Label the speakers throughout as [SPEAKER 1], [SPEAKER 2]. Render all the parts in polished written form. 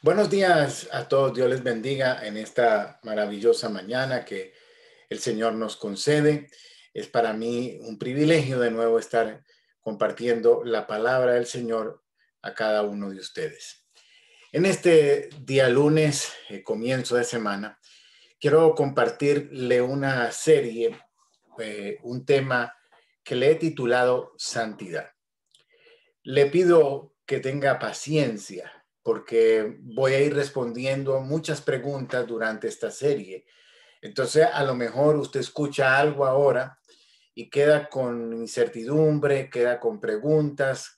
[SPEAKER 1] Buenos días a todos. Dios les bendiga en esta maravillosa mañana que el Señor nos concede. Es para mí un privilegio de nuevo estar compartiendo la palabra del Señor a cada uno de ustedes. En este día lunes, comienzo de semana, quiero compartirle una serie, un tema que le he titulado Santidad. Le pido que tenga paciencia porque voy a ir respondiendo muchas preguntas durante esta serie. Entonces, a lo mejor usted escucha algo ahora y queda con incertidumbre, queda con preguntas,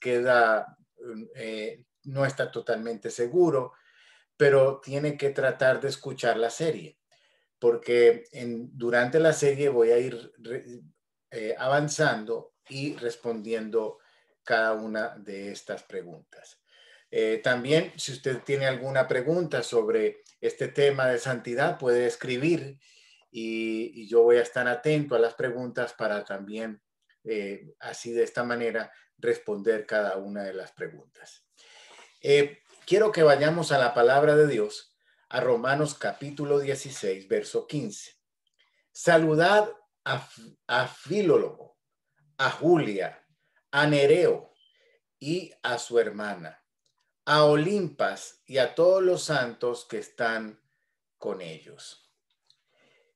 [SPEAKER 1] no está totalmente seguro, pero tiene que tratar de escuchar la serie, porque durante la serie voy a ir avanzando y respondiendo cada una de estas preguntas. También, si usted tiene alguna pregunta sobre este tema de santidad, puede escribir y yo voy a estar atento a las preguntas para también, así de esta manera, responder cada una de las preguntas. Quiero que vayamos a la palabra de Dios, a Romanos capítulo 16, verso 15. Saludad a Filólogo, a Julia, a Nereo y a su hermana, a Olimpas y a todos los santos que están con ellos.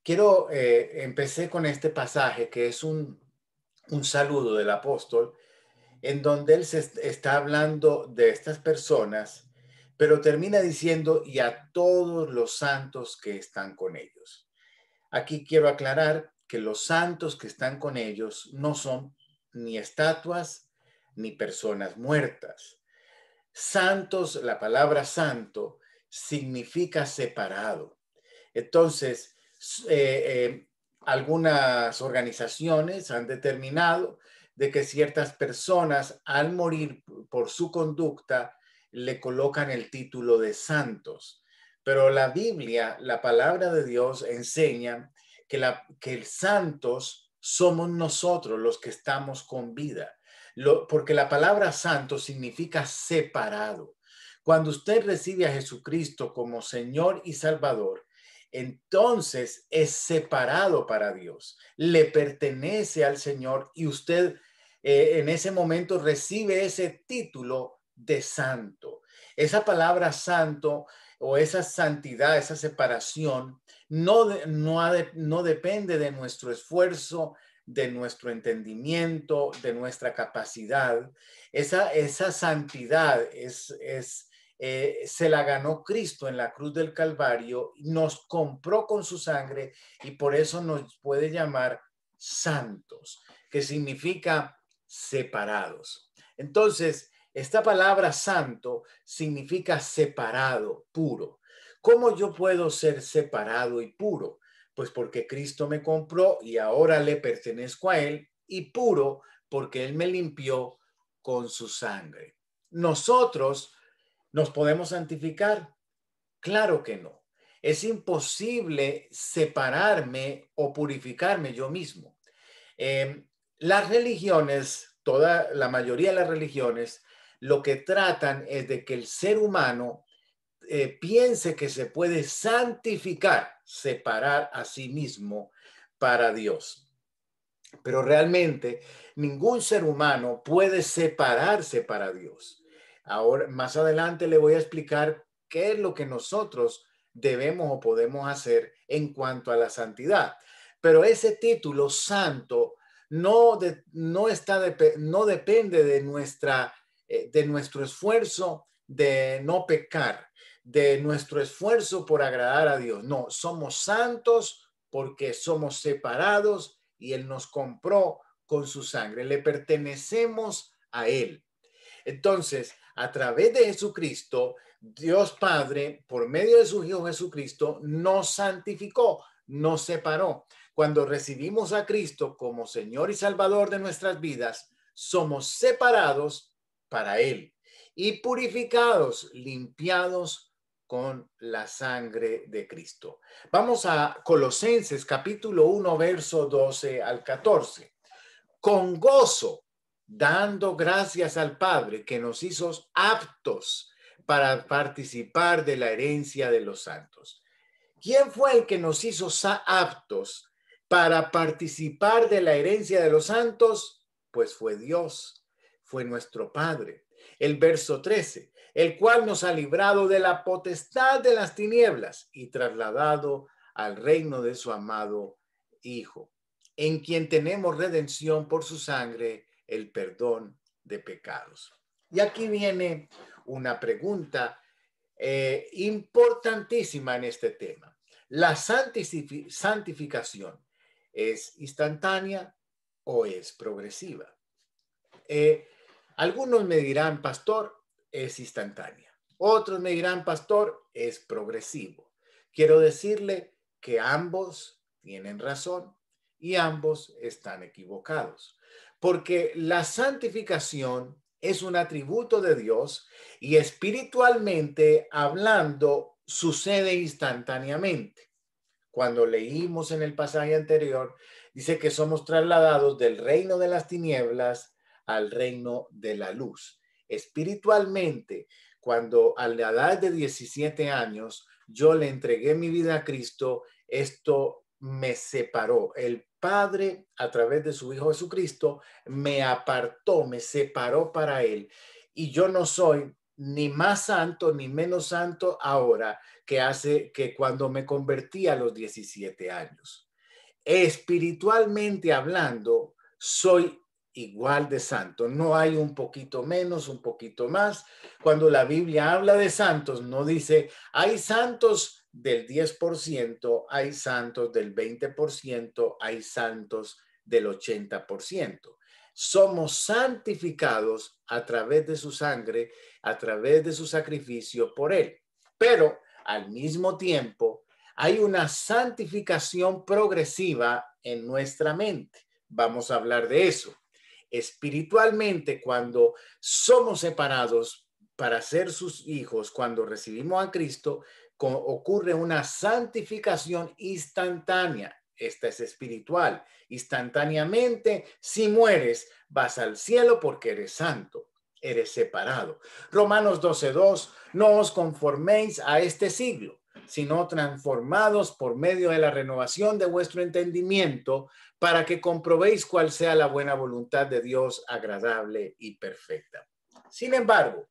[SPEAKER 1] Empecé con este pasaje que es un saludo del apóstol en donde él se está hablando de estas personas, pero termina diciendo y a todos los santos que están con ellos. Aquí quiero aclarar que los santos que están con ellos no son ni estatuas ni personas muertas. Santos, la palabra santo significa separado. Entonces, algunas organizaciones han determinado de que ciertas personas al morir por su conducta le colocan el título de santos. Pero la Biblia, la palabra de Dios enseña que santos somos nosotros los que estamos con vida. Porque la palabra santo significa separado. Cuando usted recibe a Jesucristo como Señor y Salvador, entonces es separado para Dios, le pertenece al Señor y usted en ese momento recibe ese título de santo. Esa palabra santo o esa santidad, esa separación, no depende de nuestro esfuerzo, de nuestro entendimiento, de nuestra capacidad. Esa santidad se la ganó Cristo en la cruz del Calvario, nos compró con su sangre y por eso nos puede llamar santos, que significa separados. Entonces, esta palabra santo significa separado, puro. ¿Cómo yo puedo ser separado y puro? Pues porque Cristo me compró y ahora le pertenezco a Él, y puro porque Él me limpió con su sangre. Nosotros ¿nos podemos santificar? Claro que no. Es imposible separarme o purificarme yo mismo. Las religiones, la mayoría de las religiones, lo que tratan es de que el ser humano piense que se puede santificar, separar a sí mismo para Dios. Pero realmente ningún ser humano puede separarse para Dios. Ahora, más adelante le voy a explicar qué es lo que nosotros debemos o podemos hacer en cuanto a la santidad. Pero ese título santo no depende de nuestro esfuerzo de no pecar, de nuestro esfuerzo por agradar a Dios. No, somos santos porque somos separados y Él nos compró con su sangre. Le pertenecemos a Él. Entonces, a través de Jesucristo, Dios Padre, por medio de su Hijo Jesucristo, nos santificó, nos separó. Cuando recibimos a Cristo como Señor y Salvador de nuestras vidas, somos separados para Él y purificados, limpiados con la sangre de Cristo. Vamos a Colosenses capítulo 1, verso 12 al 14. Con gozo, dando gracias al Padre que nos hizo aptos para participar de la herencia de los santos. ¿Quién fue el que nos hizo aptos para participar de la herencia de los santos? Pues fue Dios, fue nuestro Padre. El verso 13, el cual nos ha librado de la potestad de las tinieblas y trasladado al reino de su amado Hijo, en quien tenemos redención por su sangre, el perdón de pecados. Y aquí viene una pregunta importantísima en este tema. ¿La santificación es instantánea o es progresiva? Algunos me dirán, pastor, es instantánea. Otros me dirán, pastor, es progresivo. Quiero decirle que ambos tienen razón y ambos están equivocados, porque la santificación es un atributo de Dios y espiritualmente hablando sucede instantáneamente. Cuando leímos en el pasaje anterior, dice que somos trasladados del reino de las tinieblas al reino de la luz. Espiritualmente, cuando a la edad de 17 años yo le entregué mi vida a Cristo, esto me separó. El Padre, a través de su Hijo Jesucristo, me apartó, me separó para Él. Y yo no soy ni más santo ni menos santo ahora que cuando me convertí a los 17 años. Espiritualmente hablando, soy igual de santo. No hay un poquito menos, un poquito más. Cuando la Biblia habla de santos, no dice, hay santos del 10%, hay santos del 20%, hay santos del 80%. Somos santificados a través de su sangre, a través de su sacrificio por Él. Pero al mismo tiempo, hay una santificación progresiva en nuestra mente. Vamos a hablar de eso. Espiritualmente, cuando somos separados para ser sus hijos, cuando recibimos a Cristo, ocurre una santificación instantánea. Esta es espiritual. Instantáneamente, si mueres, vas al cielo porque eres santo, eres separado. Romanos 12:2, no os conforméis a este siglo, sino transformados por medio de la renovación de vuestro entendimiento, para que comprobéis cuál sea la buena voluntad de Dios, agradable y perfecta. Sin embargo,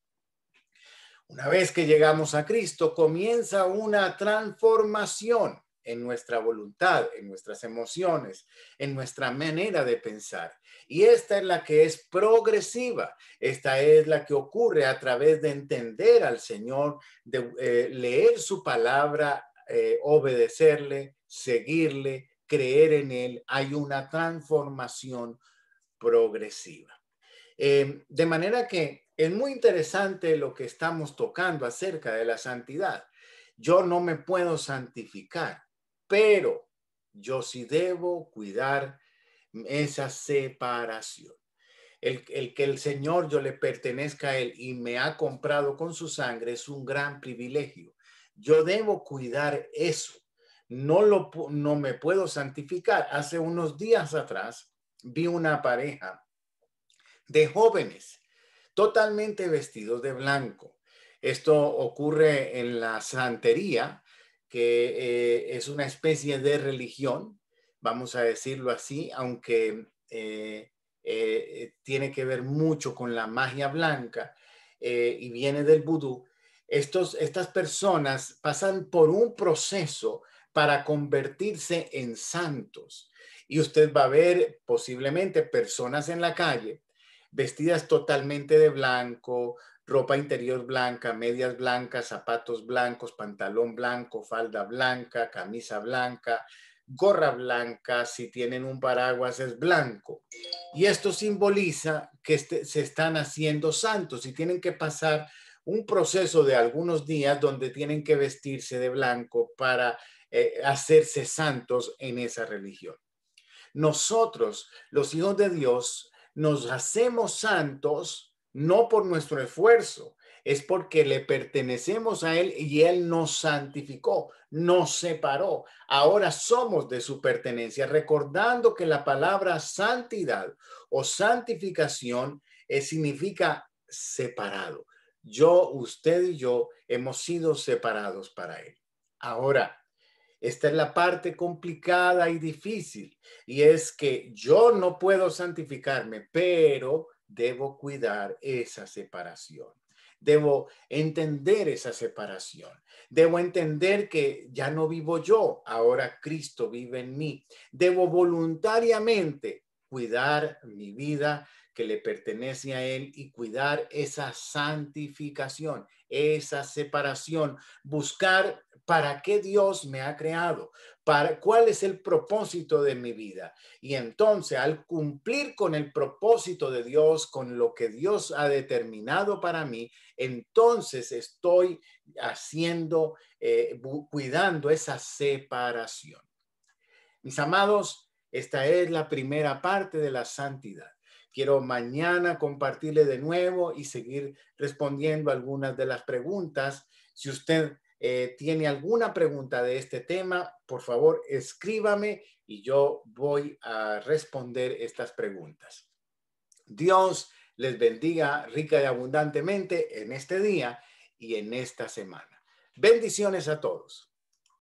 [SPEAKER 1] una vez que llegamos a Cristo, comienza una transformación en nuestra voluntad, en nuestras emociones, en nuestra manera de pensar. Y esta es la que es progresiva. Esta es la que ocurre a través de entender al Señor, de leer su palabra, obedecerle, seguirle, creer en Él. Hay una transformación progresiva. De manera que es muy interesante lo que estamos tocando acerca de la santidad. Yo no me puedo santificar, pero yo sí debo cuidar esa separación. El que el Señor yo le pertenezca a Él y me ha comprado con su sangre es un gran privilegio. Yo debo cuidar eso. No me puedo santificar. Hace unos días atrás vi una pareja de jóvenes totalmente vestidos de blanco. Esto ocurre en la santería, que es una especie de religión, vamos a decirlo así, aunque tiene que ver mucho con la magia blanca y viene del vudú. Estas personas pasan por un proceso para convertirse en santos. Y usted va a ver posiblemente personas en la calle vestidas totalmente de blanco, ropa interior blanca, medias blancas, zapatos blancos, pantalón blanco, falda blanca, camisa blanca, gorra blanca, si tienen un paraguas es blanco. Y esto simboliza que se están haciendo santos y tienen que pasar un proceso de algunos días donde tienen que vestirse de blanco para hacerse santos en esa religión. Nosotros, los hijos de Dios, nos hacemos santos no por nuestro esfuerzo, es porque le pertenecemos a Él y Él nos santificó, nos separó. Ahora somos de su pertenencia, recordando que la palabra santidad o santificación significa separado. usted y yo hemos sido separados para Él. Ahora, esta es la parte complicada y difícil, y es que yo no puedo santificarme, pero debo cuidar esa separación. Debo entender esa separación. Debo entender que ya no vivo yo, ahora Cristo vive en mí. Debo voluntariamente cuidar mi vida que le pertenece a Él y cuidar esa santificación, esa separación, buscar para qué Dios me ha creado, cuál es el propósito de mi vida. Y entonces, al cumplir con el propósito de Dios, con lo que Dios ha determinado para mí, entonces estoy haciendo, cuidando esa separación. Mis amados, esta es la primera parte de la santidad. Quiero mañana compartirle de nuevo y seguir respondiendo algunas de las preguntas. Si usted tiene alguna pregunta de este tema, por favor, escríbame y yo voy a responder estas preguntas. Dios les bendiga rica y abundantemente en este día y en esta semana. Bendiciones a todos.